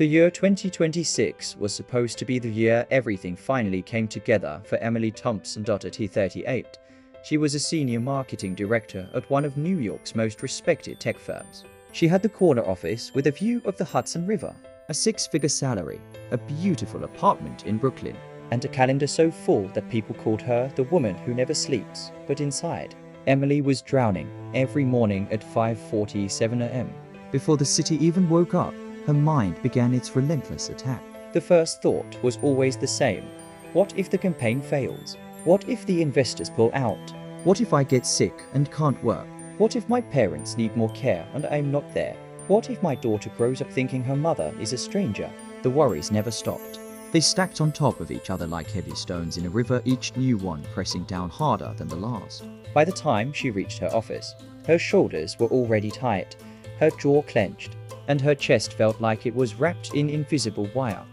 The year 2026 was supposed to be the year everything finally came together for Emily Thompson at 38. She was a senior marketing director at one of New York's most respected tech firms. She had the corner office with a view of the Hudson River, a six-figure salary, a beautiful apartment in Brooklyn, and a calendar so full that people called her the woman who never sleeps. But inside, Emily was drowning every morning at 5:47 a.m. Before the city even woke up, her mind began its relentless attack. The first thought was always the same. What if the campaign fails? What if the investors pull out? What if I get sick and can't work? What if my parents need more care and I'm not there? What if my daughter grows up thinking her mother is a stranger? The worries never stopped. They stacked on top of each other like heavy stones in a river, each new one pressing down harder than the last. By the time she reached her office, her shoulders were already tight, her jaw clenched, and her chest felt like it was wrapped in invisible wire.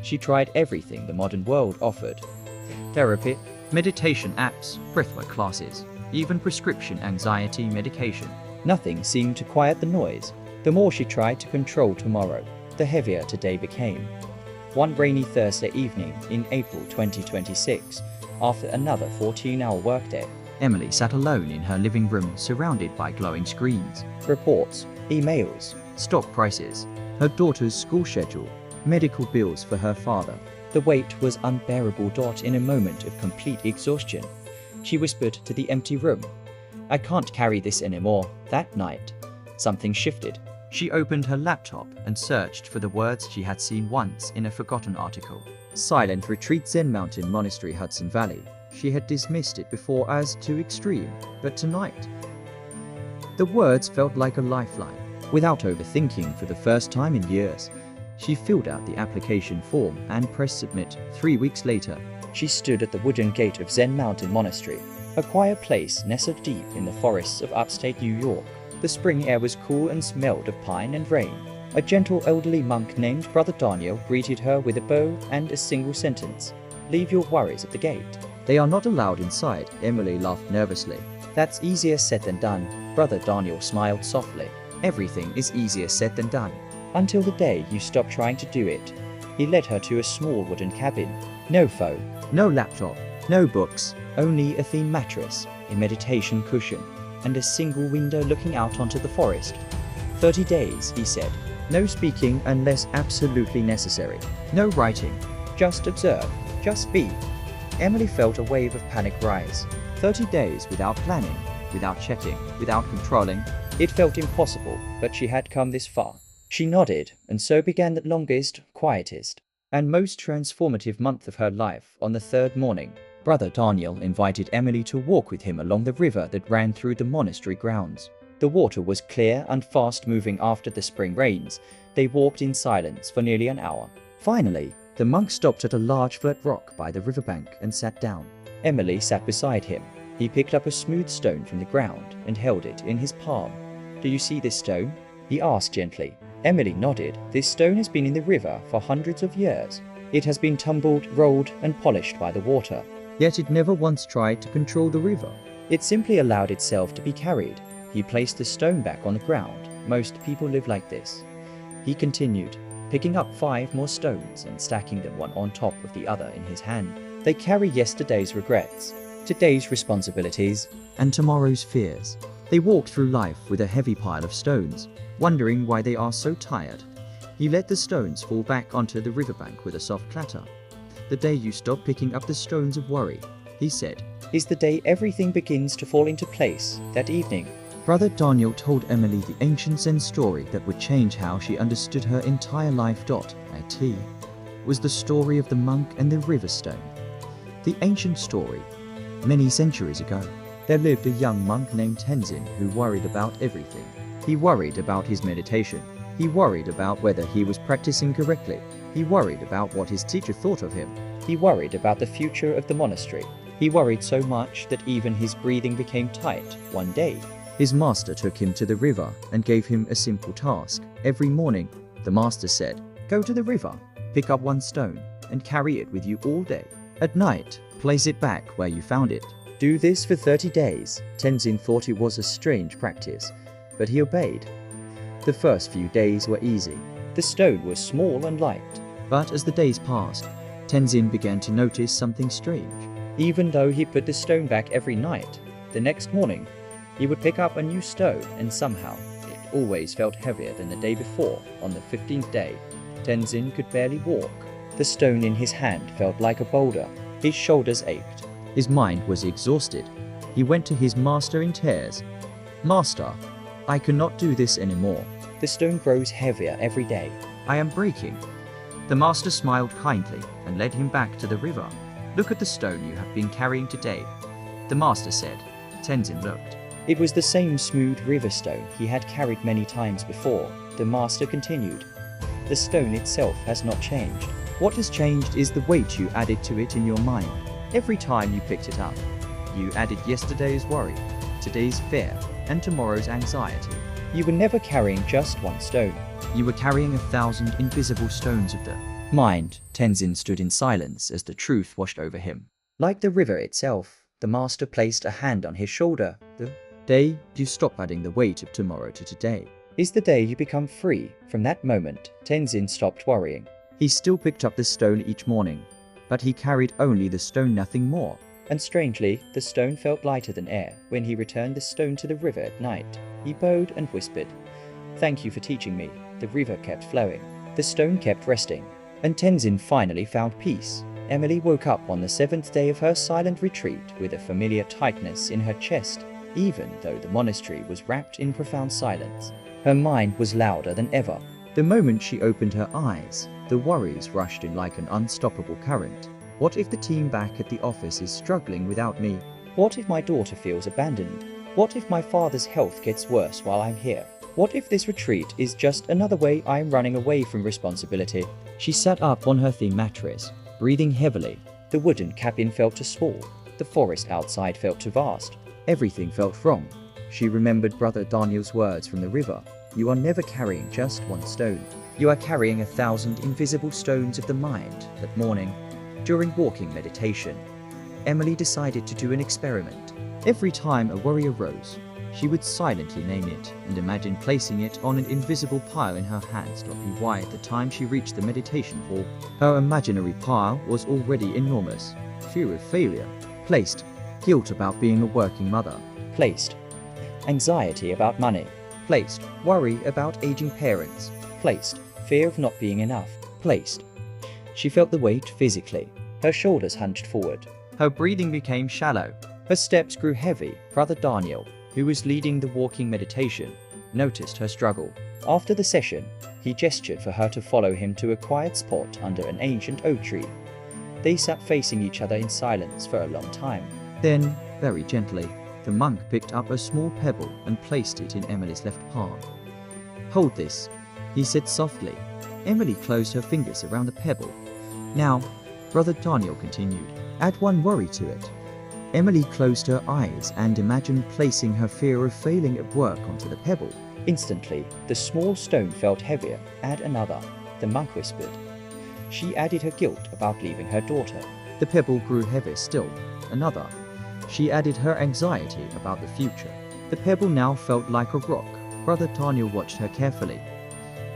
She tried everything the modern world offered. Therapy, meditation apps, breathwork classes, even prescription anxiety medication. Nothing seemed to quiet the noise. The more she tried to control tomorrow, the heavier today became. One rainy Thursday evening in April 2026, after another 14-hour workday, Emily sat alone in her living room surrounded by glowing screens, reports, emails, stock prices, her daughter's school schedule, medical bills for her father. The weight was unbearable. In a moment of complete exhaustion, she whispered to the empty room, "I can't carry this anymore." That night, something shifted. She opened her laptop and searched for the words she had seen once in a forgotten article. Silent Retreat, Zen Mountain Monastery, Hudson Valley. She had dismissed it before as too extreme, but tonight, the words felt like a lifeline. Without overthinking for the first time in years, she filled out the application form and pressed submit. 3 weeks later, she stood at the wooden gate of Zen Mountain Monastery, a quiet place nestled deep in the forests of upstate New York. The spring air was cool and smelled of pine and rain. A gentle elderly monk named Brother Daniel greeted her with a bow and a single sentence, "Leave your worries at the gate. They are not allowed inside." Emily laughed nervously. "That's easier said than done." Brother Daniel smiled softly. "Everything is easier said than done, until the day you stop trying to do it." He led her to a small wooden cabin. No phone, no laptop, no books, only a thin mattress, a meditation cushion, and a single window looking out onto the forest. 30 days, he said. No speaking unless absolutely necessary. No writing. Just observe. Just be. Emily felt a wave of panic rise. 30 days without planning, without checking, without controlling. It felt impossible, but she had come this far. She nodded, and so began the longest, quietest, and most transformative month of her life. On the third morning, Brother Daniel invited Emily to walk with him along the river that ran through the monastery grounds. The water was clear and fast-moving after the spring rains. They walked in silence for nearly an hour. Finally, the monk stopped at a large flat rock by the riverbank and sat down. Emily sat beside him. He picked up a smooth stone from the ground and held it in his palm. "Do you see this stone?" he asked gently. Emily nodded. "This stone has been in the river for hundreds of years. It has been tumbled, rolled, and polished by the water. Yet it never once tried to control the river. It simply allowed itself to be carried." He placed the stone back on the ground. "Most people live like this," he continued, picking up 5 more stones and stacking them one on top of the other in his hand. "They carry yesterday's regrets, today's responsibilities, and tomorrow's fears. They walk through life with a heavy pile of stones, wondering why they are so tired." He let the stones fall back onto the riverbank with a soft clatter. "The day you stop picking up the stones of worry," he said, "is the day everything begins to fall into place." That evening, Brother Daniel told Emily the ancient Zen story that would change how she understood her entire life. It was the story of the monk and the river stone. The ancient story. Many centuries ago, there lived a young monk named Tenzin who worried about everything. He worried about his meditation. He worried about whether he was practicing correctly. He worried about what his teacher thought of him. He worried about the future of the monastery. He worried so much that even his breathing became tight. One day, his master took him to the river and gave him a simple task. Every morning, the master said, "Go to the river, pick up 1 stone, and carry it with you all day. At night, place it back where you found it. Do this for 30 days. Tenzin thought it was a strange practice, but he obeyed. The first few days were easy. The stone was small and light. But as the days passed, Tenzin began to notice something strange. Even though he put the stone back every night, the next morning, he would pick up a new stone and somehow, it always felt heavier than the day before. On the 15th day, Tenzin could barely walk. The stone in his hand felt like a boulder. His shoulders ached. His mind was exhausted. He went to his master in tears. "Master, I cannot do this anymore. The stone grows heavier every day. I am breaking." The master smiled kindly and led him back to the river. "Look at the stone you have been carrying today," the master said. Tenzin looked. It was the same smooth river stone he had carried many times before. The master continued. "The stone itself has not changed. What has changed is the weight you added to it in your mind. Every time you picked it up, you added yesterday's worry, today's fear, and tomorrow's anxiety. You were never carrying just one stone. You were carrying 1,000 invisible stones of the mind." Tenzin stood in silence as the truth washed over him. Like the river itself, the master placed a hand on his shoulder. "The day you stop adding the weight of tomorrow to today is the day you become free." From that moment, Tenzin stopped worrying. He still picked up the stone each morning, but he carried only the stone, nothing more. And strangely, the stone felt lighter than air. When he returned the stone to the river at night, he bowed and whispered, "Thank you for teaching me." The river kept flowing. The stone kept resting. And Tenzin finally found peace. Emily woke up on the 7th day of her silent retreat with a familiar tightness in her chest, even though the monastery was wrapped in profound silence. Her mind was louder than ever. The moment she opened her eyes, the worries rushed in like an unstoppable current. What if the team back at the office is struggling without me? What if my daughter feels abandoned? What if my father's health gets worse while I'm here? What if this retreat is just another way I'm running away from responsibility? She sat up on her thin mattress, breathing heavily. The wooden cabin felt too small. The forest outside felt too vast. Everything felt wrong. She remembered Brother Daniel's words from the river. "You are never carrying just one stone. You are carrying 1,000 invisible stones of the mind." That morning, during walking meditation, Emily decided to do an experiment. Every time a worry arose, she would silently name it and imagine placing it on an invisible pile in her hands. Not be why at the time she reached the meditation hall, her imaginary pile was already enormous. Fear of failure. Placed. Guilt about being a working mother. Placed. Anxiety about money. Placed. Worry about aging parents. Placed. Fear of not being enough. Placed. She felt the weight physically. Her shoulders hunched forward. Her breathing became shallow. Her steps grew heavy. Brother Daniel, who was leading the walking meditation, noticed her struggle. After the session, he gestured for her to follow him to a quiet spot under an ancient oak tree. They sat facing each other in silence for a long time. Then, very gently, the monk picked up a small pebble and placed it in Emily's left palm. "Hold this," he said softly. Emily closed her fingers around the pebble. "Now," Brother Daniel continued, "add one worry to it." Emily closed her eyes and imagined placing her fear of failing at work onto the pebble. Instantly, the small stone felt heavier. "Add another," the monk whispered. She added her guilt about leaving her daughter. The pebble grew heavier still. Another. She added her anxiety about the future. The pebble now felt like a rock. Brother Daniel watched her carefully.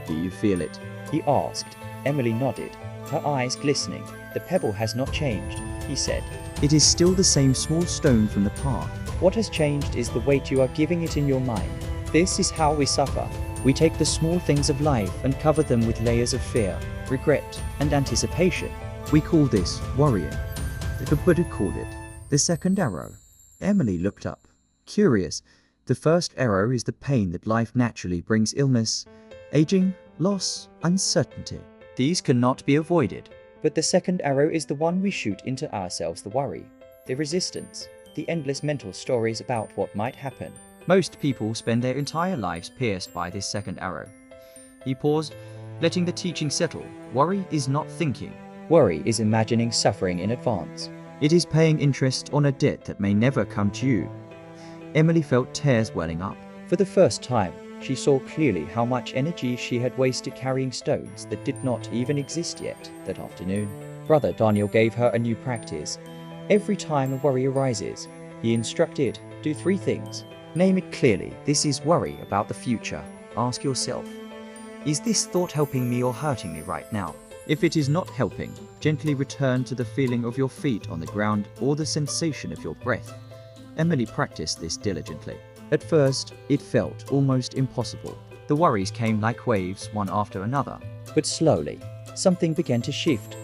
"Do you feel it?" he asked. Emily nodded, her eyes glistening. "The pebble has not changed," he said. "It is still the same small stone from the path. What has changed is the weight you are giving it in your mind. This is how we suffer. We take the small things of life and cover them with layers of fear, regret, and anticipation. We call this worrying. The Buddha called it the second arrow." Emily looked up, curious. The first arrow is the pain that life naturally brings: illness, aging, loss, uncertainty. These cannot be avoided. But the second arrow is the one we shoot into ourselves: the worry, the resistance, the endless mental stories about what might happen. Most people spend their entire lives pierced by this second arrow. He paused, letting the teaching settle. Worry is not thinking. Worry is imagining suffering in advance. It is paying interest on a debt that may never come due. Emily felt tears welling up. For the first time, she saw clearly how much energy she had wasted carrying stones that did not even exist yet. That afternoon, Brother Daniel gave her a new practice. Every time a worry arises, he instructed, do 3 things. Name it clearly. This is worry about the future. Ask yourself, Is this thought helping me or hurting me right now? If it is not helping, gently return to the feeling of your feet on the ground or the sensation of your breath. Emily practiced this diligently. At first, it felt almost impossible. The worries came like waves, one after another. But slowly, something began to shift.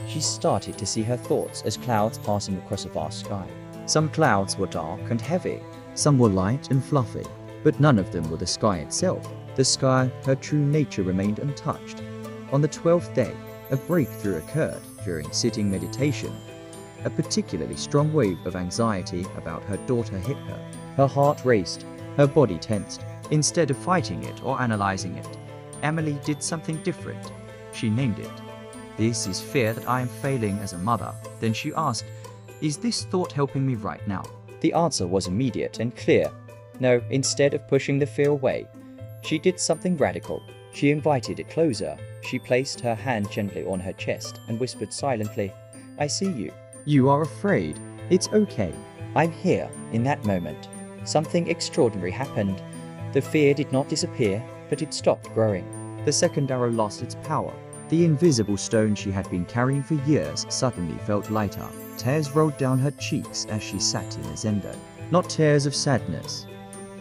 She started to see her thoughts as clouds passing across a vast sky. Some clouds were dark and heavy, some were light and fluffy, but none of them were the sky itself. The sky, her true nature, remained untouched. On the 12th day, a breakthrough occurred during sitting meditation. A particularly strong wave of anxiety about her daughter hit her. Her heart raced, her body tensed. Instead of fighting it or analyzing it, Emily did something different. She named it. This is fear that I am failing as a mother. Then she asked, is this thought helping me right now? The answer was immediate and clear. No, instead of pushing the fear away, she did something radical. She invited it closer. She placed her hand gently on her chest and whispered silently, I see you. You are afraid. It's okay. I'm here. In that moment, something extraordinary happened. The fear did not disappear, but it stopped growing. The second arrow lost its power. The invisible stone she had been carrying for years suddenly felt lighter. Tears rolled down her cheeks as she sat in the zendo. Not tears of sadness,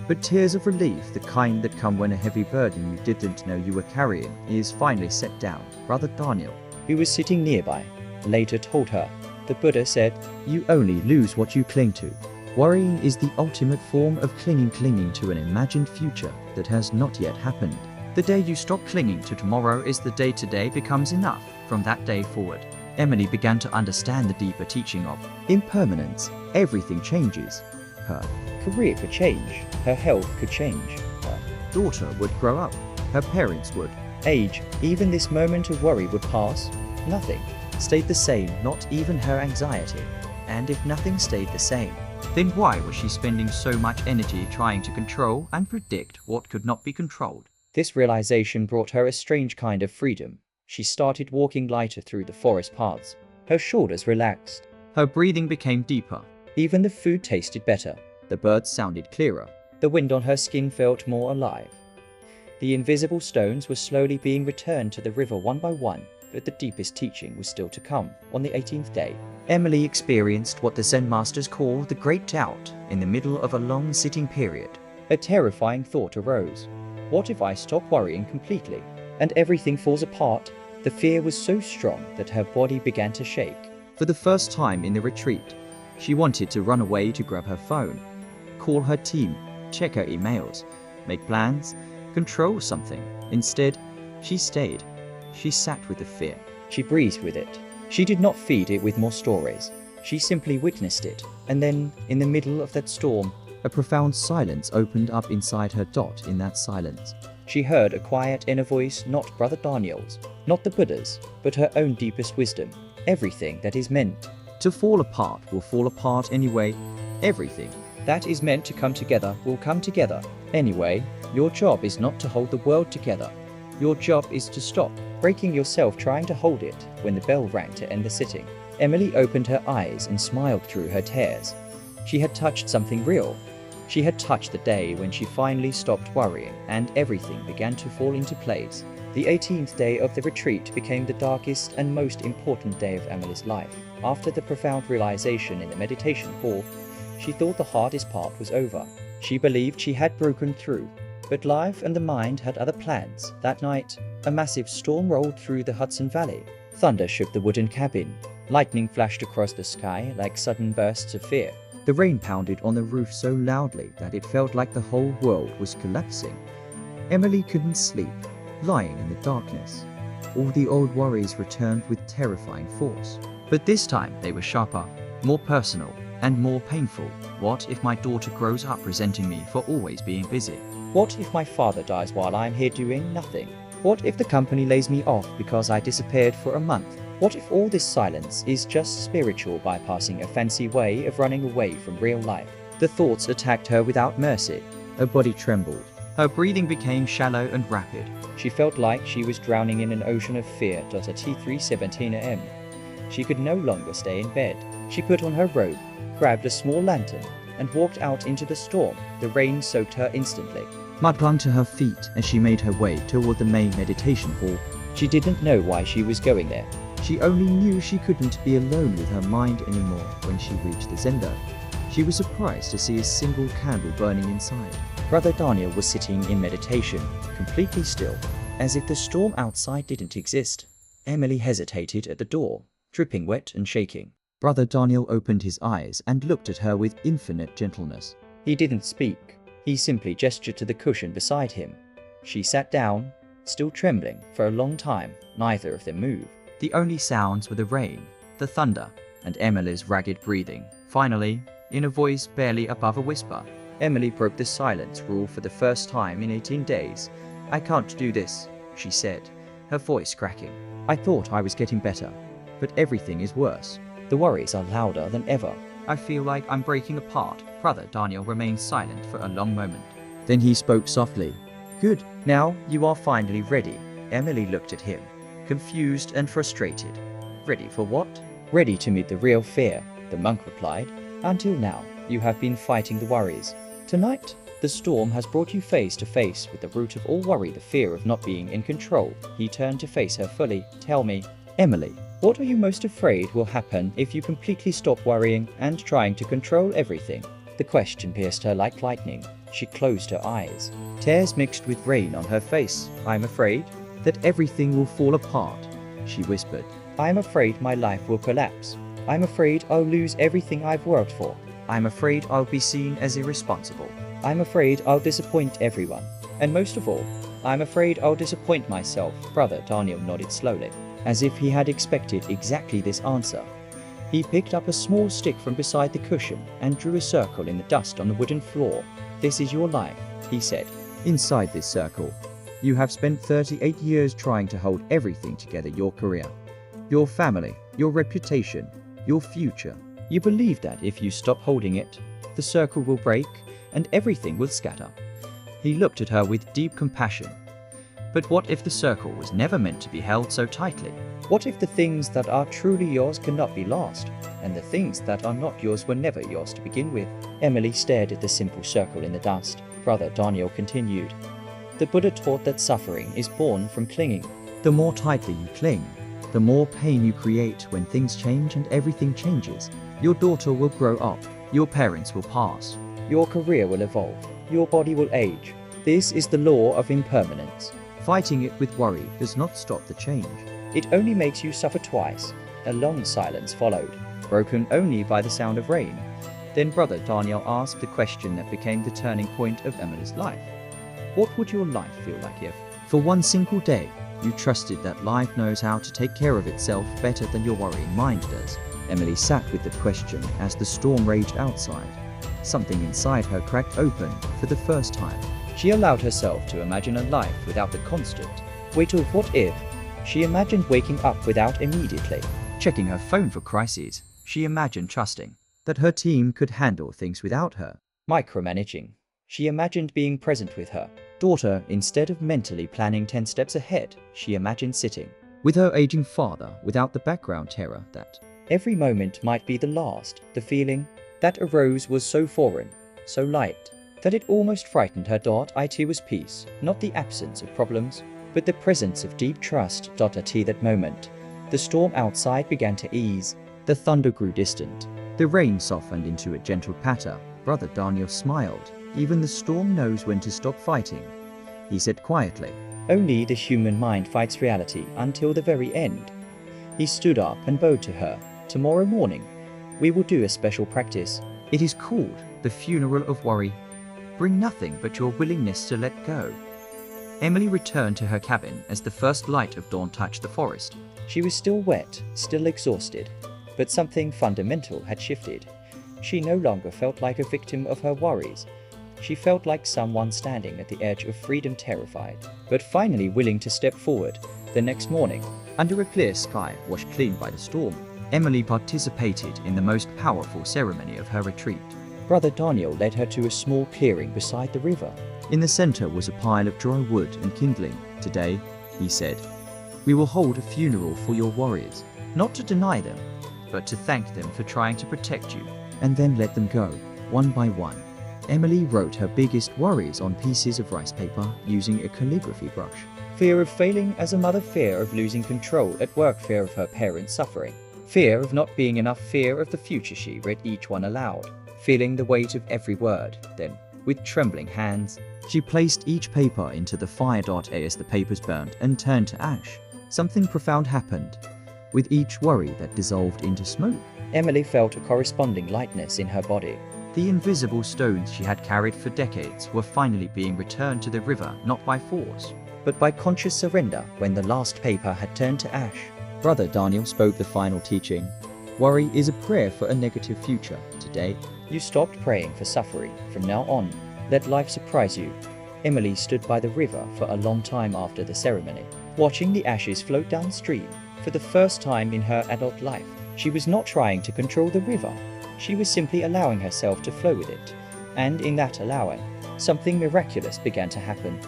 but tears of relief, the kind that come when a heavy burden you didn't know you were carrying is finally set down. Brother Daniel, who was sitting nearby, later told her, the Buddha said, you only lose what you cling to. Worrying is the ultimate form of clinging to an imagined future that has not yet happened. The day you stop clinging to tomorrow is the day today becomes enough. From that day forward, Emily began to understand the deeper teaching of impermanence. Everything changes. Her career could change. Her health could change. Her daughter would grow up. Her parents would age. Even this moment of worry would pass. Nothing stayed the same, not even her anxiety. And if nothing stayed the same, then why was she spending so much energy trying to control and predict what could not be controlled? This realization brought her a strange kind of freedom. She started walking lighter through the forest paths. Her shoulders relaxed. Her breathing became deeper. Even the food tasted better. The birds sounded clearer. The wind on her skin felt more alive. The invisible stones were slowly being returned to the river one by one, but the deepest teaching was still to come. On the 18th day, Emily experienced what the Zen masters call the Great Doubt in the middle of a long sitting period. A terrifying thought arose. What if I stop worrying completely and everything falls apart? The fear was so strong that her body began to shake. For the first time in the retreat, she wanted to run away to grab her phone, call her team, check her emails, make plans, control something. Instead, she stayed. She sat with the fear. She breathed with it. She did not feed it with more stories. She simply witnessed it. And then, in the middle of that storm, a profound silence opened up inside her. In that silence, she heard a quiet inner voice, not Brother Daniel's, not the Buddha's, but her own deepest wisdom. Everything that is meant to fall apart will fall apart anyway. Everything that is meant to come together will come together anyway. Your job is not to hold the world together. Your job is to stop breaking yourself trying to hold it. When the bell rang to end the sitting, Emily opened her eyes and smiled through her tears. She had touched something real. She had touched the day when she finally stopped worrying and everything began to fall into place. The 18th day of the retreat became the darkest and most important day of Emily's life. After the profound realization in the meditation hall, she thought the hardest part was over. She believed she had broken through. But life and the mind had other plans. That night, a massive storm rolled through the Hudson Valley. Thunder shook the wooden cabin. Lightning flashed across the sky like sudden bursts of fear. The rain pounded on the roof so loudly that it felt like the whole world was collapsing. Emily couldn't sleep, lying in the darkness. All the old worries returned with terrifying force. But this time they were sharper, more personal, and more painful. What if my daughter grows up resenting me for always being busy? What if my father dies while I'm here doing nothing? What if the company lays me off because I disappeared for a month? What if all this silence is just spiritual bypassing a fancy way of running away from real life? The thoughts attacked her without mercy. Her body trembled. Her breathing became shallow and rapid. She felt like she was drowning in an ocean of fear. At 3:17 a.m. She could no longer stay in bed. She put on her robe, grabbed a small lantern, and walked out into the storm. The rain soaked her instantly. Mud clung to her feet as she made her way toward the main meditation hall. She didn't know why she was going there. She only knew she couldn't be alone with her mind anymore when she reached the zendo. She was surprised to see a single candle burning inside. Brother Daniel was sitting in meditation, completely still, as if the storm outside didn't exist. Emily hesitated at the door, dripping wet and shaking. Brother Daniel opened his eyes and looked at her with infinite gentleness. He didn't speak. He simply gestured to the cushion beside him. She sat down, still trembling, for a long time. Neither of them moved. The only sounds were the rain, the thunder, and Emily's ragged breathing. Finally, in a voice barely above a whisper, Emily broke the silence rule for the first time in 18 days. "I can't do this," she said, her voice cracking. "I thought I was getting better, but everything is worse. The worries are louder than ever. I feel like I'm breaking apart." Brother Daniel remained silent for a long moment. Then he spoke softly. "Good. Now you are finally ready." Emily looked at him, confused and frustrated. "Ready for what?" "Ready to meet the real fear," the monk replied. "Until now, you have been fighting the worries. Tonight, the storm has brought you face to face with the root of all worry, the fear of not being in control." He turned to face her fully. "Tell me, Emily, what are you most afraid will happen if you completely stop worrying and trying to control everything?" The question pierced her like lightning. She closed her eyes, tears mixed with rain on her face. "I'm afraid that everything will fall apart," she whispered. "I'm afraid my life will collapse. I'm afraid I'll lose everything I've worked for. I'm afraid I'll be seen as irresponsible. I'm afraid I'll disappoint everyone. And most of all, I'm afraid I'll disappoint myself." Brother Daniel nodded slowly, as if he had expected exactly this answer. He picked up a small stick from beside the cushion and drew a circle in the dust on the wooden floor. "This is your life," he said. "Inside this circle, you have spent 38 years trying to hold everything together: your career, your family, your reputation, your future. You believe that if you stop holding it, the circle will break and everything will scatter." He looked at her with deep compassion. But what if the circle was never meant to be held so tightly? What if the things that are truly yours cannot be lost, and the things that are not yours were never yours to begin with? Emily stared at the simple circle in the dust. Brother Daniel continued. "The Buddha taught that suffering is born from clinging. The more tightly you cling, the more pain you create when things change and everything changes. Your daughter will grow up, your parents will pass, your career will evolve, your body will age. This is the law of impermanence. Fighting it with worry does not stop the change. It only makes you suffer twice." A long silence followed, broken only by the sound of rain. Then Brother Daniel asked the question that became the turning point of Emily's life. "What would your life feel like if, for one single day, you trusted that life knows how to take care of itself better than your worrying mind does?" Emily sat with the question as the storm raged outside. Something inside her cracked open for the first time. She allowed herself to imagine a life without the constant weight of what if. She imagined waking up without immediately checking her phone for crises. She imagined trusting that her team could handle things without her micromanaging. She imagined being present with her daughter instead of mentally planning 10 steps ahead. She imagined sitting with her aging father without the background terror that every moment might be the last. The feeling that arose was so foreign, so light, that it almost frightened her. It was peace, not the absence of problems, but the presence of deep trust. At that moment, the storm outside began to ease. The thunder grew distant. The rain softened into a gentle patter. Brother Daniel smiled. "Even the storm knows when to stop fighting," he said quietly. "Only the human mind fights reality until the very end." He stood up and bowed to her. "Tomorrow morning, we will do a special practice. It is called the funeral of worry. Bring nothing but your willingness to let go." Emily returned to her cabin as the first light of dawn touched the forest. She was still wet, still exhausted, but something fundamental had shifted. She no longer felt like a victim of her worries. She felt like someone standing at the edge of freedom, terrified, but finally willing to step forward. The next morning, under a clear sky washed clean by the storm, Emily participated in the most powerful ceremony of her retreat. Brother Daniel led her to a small clearing beside the river. In the center was a pile of dry wood and kindling. "Today," he said, "we will hold a funeral for your worries, not to deny them, but to thank them for trying to protect you, and then let them go." one by one. Emily wrote her biggest worries on pieces of rice paper using a calligraphy brush. Fear of failing as a mother, fear of losing control at work, fear of her parents suffering, fear of not being enough, fear of the future. She read each one aloud, feeling the weight of every word. Then, with trembling hands, she placed each paper into the fire. As the papers burned and turned to ash, something profound happened. With each worry that dissolved into smoke, Emily felt a corresponding lightness in her body. The invisible stones she had carried for decades were finally being returned to the river, not by force, but by conscious surrender. When the last paper had turned to ash, Brother Daniel spoke the final teaching. Worry is a prayer for a negative future. Today, you stopped praying for suffering. From now on, let life surprise you. Emily stood by the river for a long time after the ceremony, watching the ashes float downstream. For the first time in her adult life, she was not trying to control the river. She was simply allowing herself to flow with it. And in that allowing, something miraculous began to happen.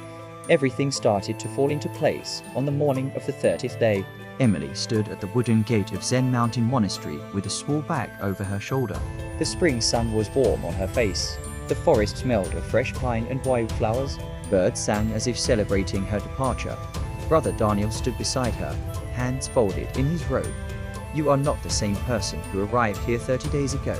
Everything started to fall into place. On the morning of the 30th day, Emily stood at the wooden gate of Zen Mountain Monastery with a small bag over her shoulder. The spring sun was warm on her face. The forest smelled of fresh pine and wildflowers. Birds sang as if celebrating her departure. Brother Daniel stood beside her, hands folded in his robe. You are not the same person who arrived here 30 days ago,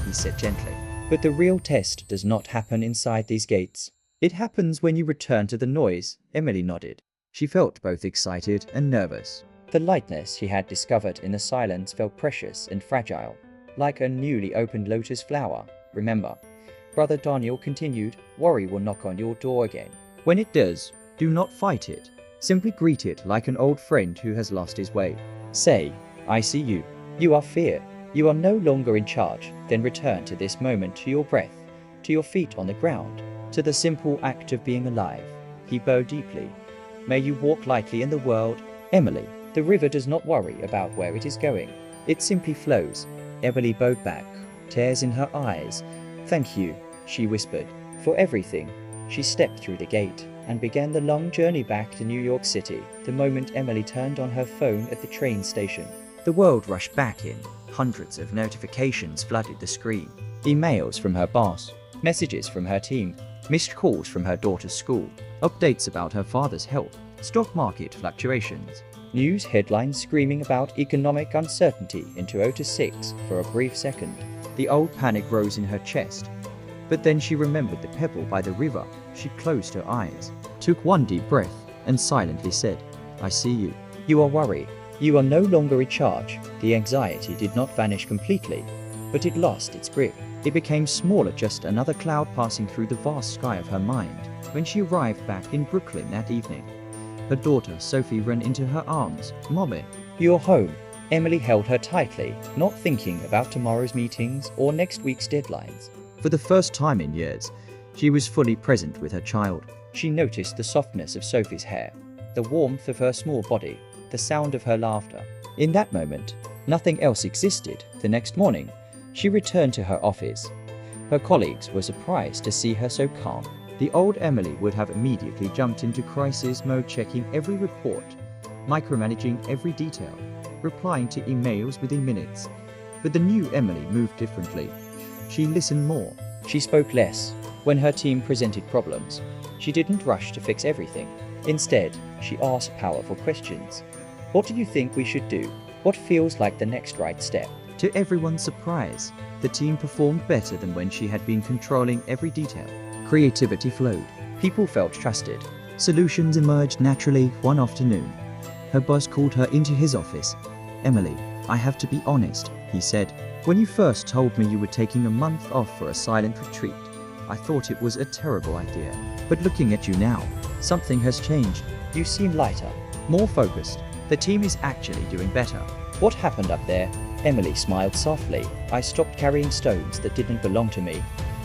he said gently. But the real test does not happen inside these gates. It happens when you return to the noise. Emily nodded. She felt both excited and nervous. The lightness she had discovered in the silence felt precious and fragile, like a newly opened lotus flower. Remember, Brother Daniel continued, worry will knock on your door again. When it does, do not fight it. Simply greet it like an old friend who has lost his way. Say, I see you. You are fear. You are no longer in charge. Then return to this moment, to your breath, to your feet on the ground, to the simple act of being alive. He bowed deeply. May you walk lightly in the world. Emily, the river does not worry about where it is going. It simply flows. Emily bowed back, tears in her eyes. Thank you, she whispered, for everything. She stepped through the gate and began the long journey back to New York City. The moment Emily turned on her phone at the train station, the world rushed back in. Hundreds of notifications flooded the screen. Emails from her boss, messages from her team, missed calls from her daughter's school, updates about her father's health, stock market fluctuations, news headlines screaming about economic uncertainty in 2006. For a brief second, the old panic rose in her chest. But then she remembered the pebble by the river. She closed her eyes, took one deep breath, and silently said, I see you. You are worried. You are no longer in charge. The anxiety did not vanish completely, but it lost its grip. It became smaller, just another cloud passing through the vast sky of her mind. When she arrived back in Brooklyn that evening, her daughter Sophie ran into her arms. Mommy, you're home. Emily held her tightly, not thinking about tomorrow's meetings or next week's deadlines. For the first time in years, she was fully present with her child. She noticed the softness of Sophie's hair, the warmth of her small body, the sound of her laughter. In that moment, nothing else existed. The next morning, she returned to her office. Her colleagues were surprised to see her so calm. The old Emily would have immediately jumped into crisis mode, checking every report, micromanaging every detail, replying to emails within minutes. But the new Emily moved differently. She listened more. She spoke less. When her team presented problems, she didn't rush to fix everything. Instead, she asked powerful questions. What do you think we should do? What feels like the next right step? To everyone's surprise, the team performed better than when she had been controlling every detail. Creativity flowed. People felt trusted. Solutions emerged naturally. One afternoon, her boss called her into his office. Emily, I have to be honest, he said. When you first told me you were taking a month off for a silent retreat, I thought it was a terrible idea. But looking at you now, something has changed. You seem lighter, more focused. The team is actually doing better. What happened up there? Emily smiled softly. I stopped carrying stones that didn't belong to me.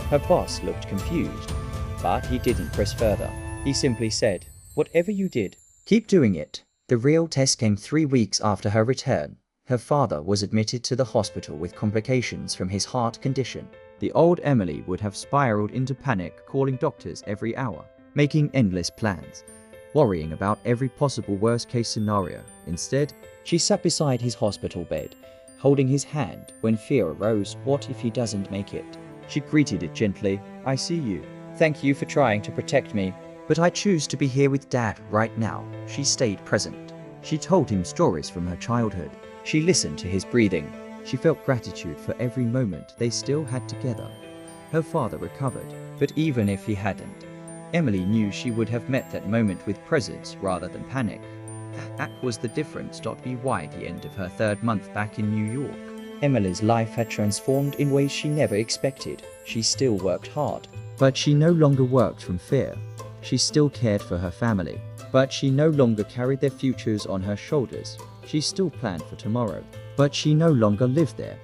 Her boss looked confused, but he didn't press further. He simply said, whatever you did, keep doing it. The real test came 3 weeks after her return. Her father was admitted to the hospital with complications from his heart condition. The old Emily would have spiraled into panic, calling doctors every hour, making endless plans, worrying about every possible worst-case scenario. Instead, she sat beside his hospital bed, holding his hand when fear arose. What if he doesn't make it? She greeted it gently. I see you. Thank you for trying to protect me. But I choose to be here with Dad right now. She stayed present. She told him stories from her childhood. She listened to his breathing. She felt gratitude for every moment they still had together. Her father recovered, but even if he hadn't, Emily knew she would have met that moment with presence rather than panic. That was the difference. By the end of her 3rd month back in New York, Emily's life had transformed in ways she never expected. She still worked hard, but she no longer worked from fear. She still cared for her family, but she no longer carried their futures on her shoulders. She still planned for tomorrow, but she no longer lived there.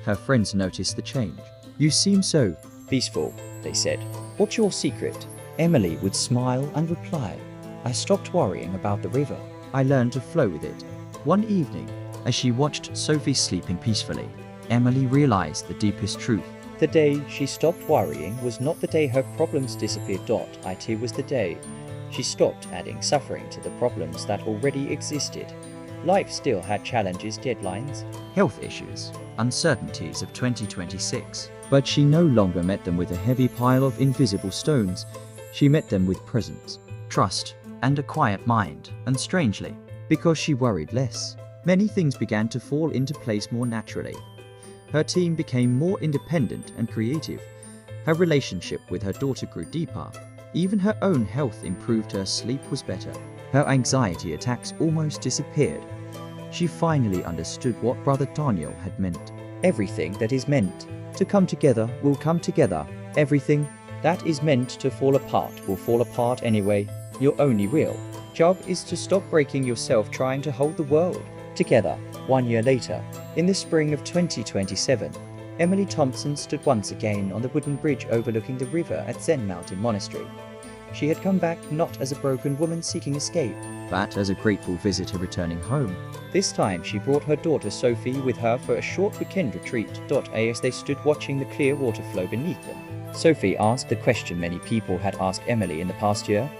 Her friends noticed the change. You seem so peaceful, they said. What's your secret? Emily would smile and reply, I stopped worrying about the river. I learned to flow with it. One evening, as she watched Sophie sleeping peacefully, Emily realized the deepest truth. The day she stopped worrying was not the day her problems disappeared. It was the day she stopped adding suffering to the problems that already existed. Life still had challenges, deadlines, health issues, uncertainties of 2026. But she no longer met them with a heavy pile of invisible stones. She met them with presence, trust, and a quiet mind. And strangely, because she worried less, many things began to fall into place more naturally. Her team became more independent and creative. Her relationship with her daughter grew deeper. Even her own health improved. Her sleep was better. Her anxiety attacks almost disappeared. She finally understood what Brother Daniel had meant. Everything that is meant to come together will come together. Everything that is meant to fall apart will fall apart anyway. Your only real job is to stop breaking yourself trying to hold the world together. 1 year later, in the spring of 2027, Emily Thompson stood once again on the wooden bridge overlooking the river at Zen Mountain Monastery. She had come back not as a broken woman seeking escape, but as a grateful visitor returning home. This time she brought her daughter Sophie with her for a short weekend retreat. As they stood watching the clear water flow beneath them, Sophie asked the question many people had asked Emily in the past year.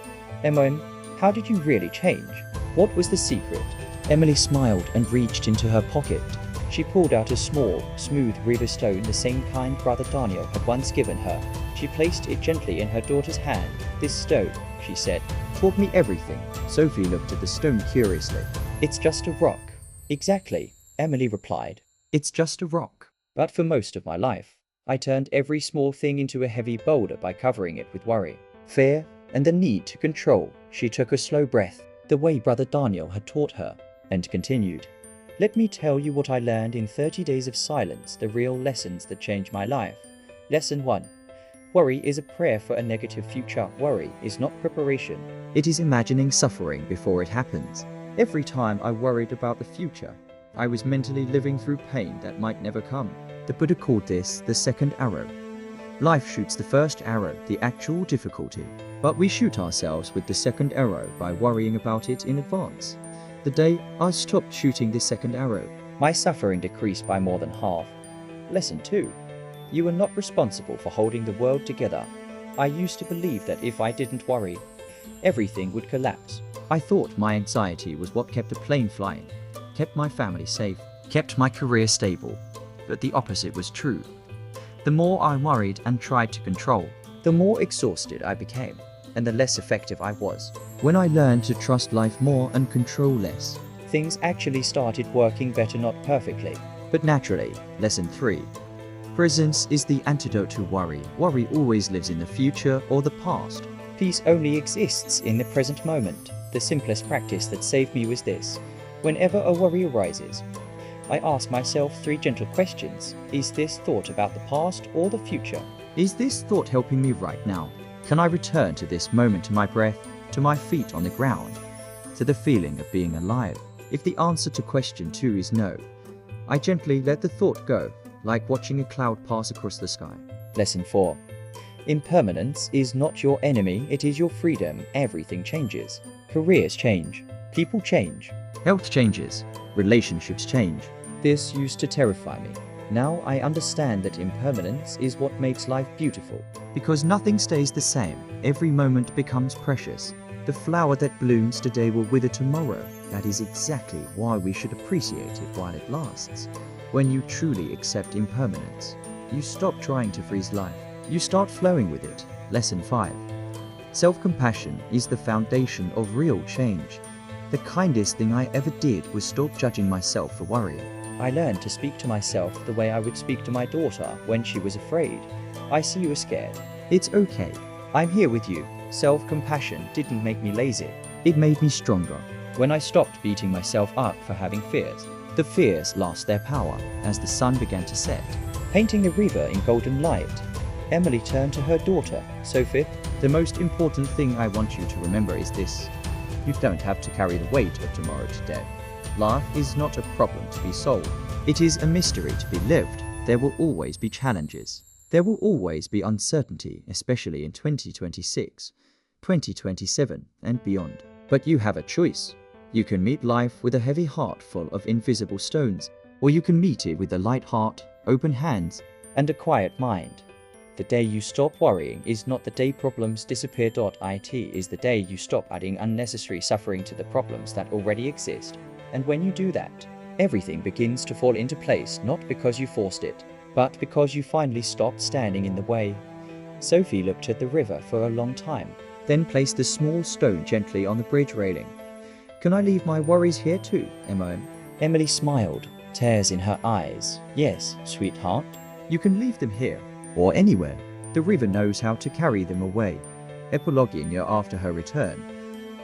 Emily, how did you really change? What was the secret? Emily smiled and reached into her pocket. She pulled out a small, smooth river stone, the same kind Brother Daniel had once given her. She placed it gently in her daughter's hand. This stone, she said, taught me everything. Sophie looked at the stone curiously. It's just a rock. Exactly, Emily replied. It's just a rock. But for most of my life, I turned every small thing into a heavy boulder by covering it with worry, fear, and the need to control. She took a slow breath, the way Brother Daniel had taught her, and continued. Let me tell you what I learned in 30 days of silence, the real lessons that changed my life. Lesson 1. Worry is a prayer for a negative future. Worry is not preparation. It is imagining suffering before it happens. Every time I worried about the future, I was mentally living through pain that might never come. The Buddha called this the second arrow. Life shoots the first arrow, the actual difficulty, but we shoot ourselves with the second arrow by worrying about it in advance. The day I stopped shooting the second arrow, my suffering decreased by more than half. Lesson 2. You are not responsible for holding the world together. I used to believe that if I didn't worry, everything would collapse. I thought my anxiety was what kept the plane flying, kept my family safe, kept my career stable. But the opposite was true. The more I worried and tried to control, the more exhausted I became, and the less effective I was. When I learned to trust life more and control less, things actually started working better, not perfectly, but naturally. Lesson 3. Presence is the antidote to worry. Worry always lives in the future or the past. Peace only exists in the present moment. The simplest practice that saved me was this. Whenever a worry arises, I ask myself 3 gentle questions. Is this thought about the past or the future? Is this thought helping me right now? Can I return to this moment, to my breath, to my feet on the ground, to the feeling of being alive? If the answer to question 2 is no, I gently let the thought go, like watching a cloud pass across the sky. Lesson 4. Impermanence is not your enemy, it is your freedom. Everything changes. Careers change. People change. Health changes. Relationships change. This used to terrify me. Now I understand that impermanence is what makes life beautiful. Because nothing stays the same. Every moment becomes precious. The flower that blooms today will wither tomorrow. That is exactly why we should appreciate it while it lasts. When you truly accept impermanence, You stop trying to freeze life. You start flowing with it. Lesson 5. Self-compassion is the foundation of real change. The kindest thing I ever did was stop judging myself for worrying. I learned to speak to myself the way I would speak to my daughter when she was afraid. I see you are scared. It's okay. I'm here with you. Self-compassion didn't make me lazy. It made me stronger. When I stopped beating myself up for having fears, the fears lost their power as the sun began to set, painting the river in golden light. Emily turned to her daughter, Sophie. The most important thing I want you to remember is this. You don't have to carry the weight of tomorrow today. Life is not a problem to be solved. It is a mystery to be lived. There will always be challenges. There will always be uncertainty, especially in 2026, 2027, and beyond. But you have a choice. You can meet life with a heavy heart full of invisible stones, or you can meet it with a light heart, open hands, and a quiet mind. The day you stop worrying is not the day problems disappear. It is the day you stop adding unnecessary suffering to the problems that already exist. And when you do that, everything begins to fall into place, not because you forced it, but because you finally stopped standing in the way. Sophie looked at the river for a long time, then placed a small stone gently on the bridge railing. Can I leave my worries here too, Emma? Emily smiled, tears in her eyes. Yes, sweetheart. You can leave them here, or anywhere. The river knows how to carry them away. Epilogue. A year after her return,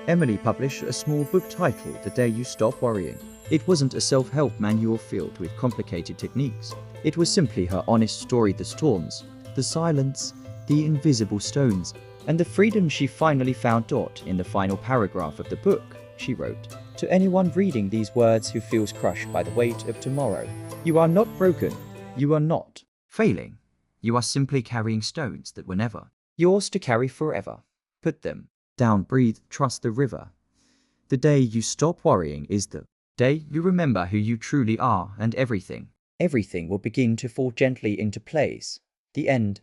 Emily published a small book titled The Day You Stop Worrying. It wasn't a self-help manual filled with complicated techniques. It was simply her honest story, the storms, the silence, the invisible stones, and the freedom she finally found. In the final paragraph of the book, she wrote, "To anyone reading these words who feels crushed by the weight of tomorrow, you are not broken. You are not failing. You are simply carrying stones that were never yours to carry forever. Put them down, breathe, trust the river. The day you stop worrying is the day you remember who you truly are, and everything will begin to fall gently into place." The end.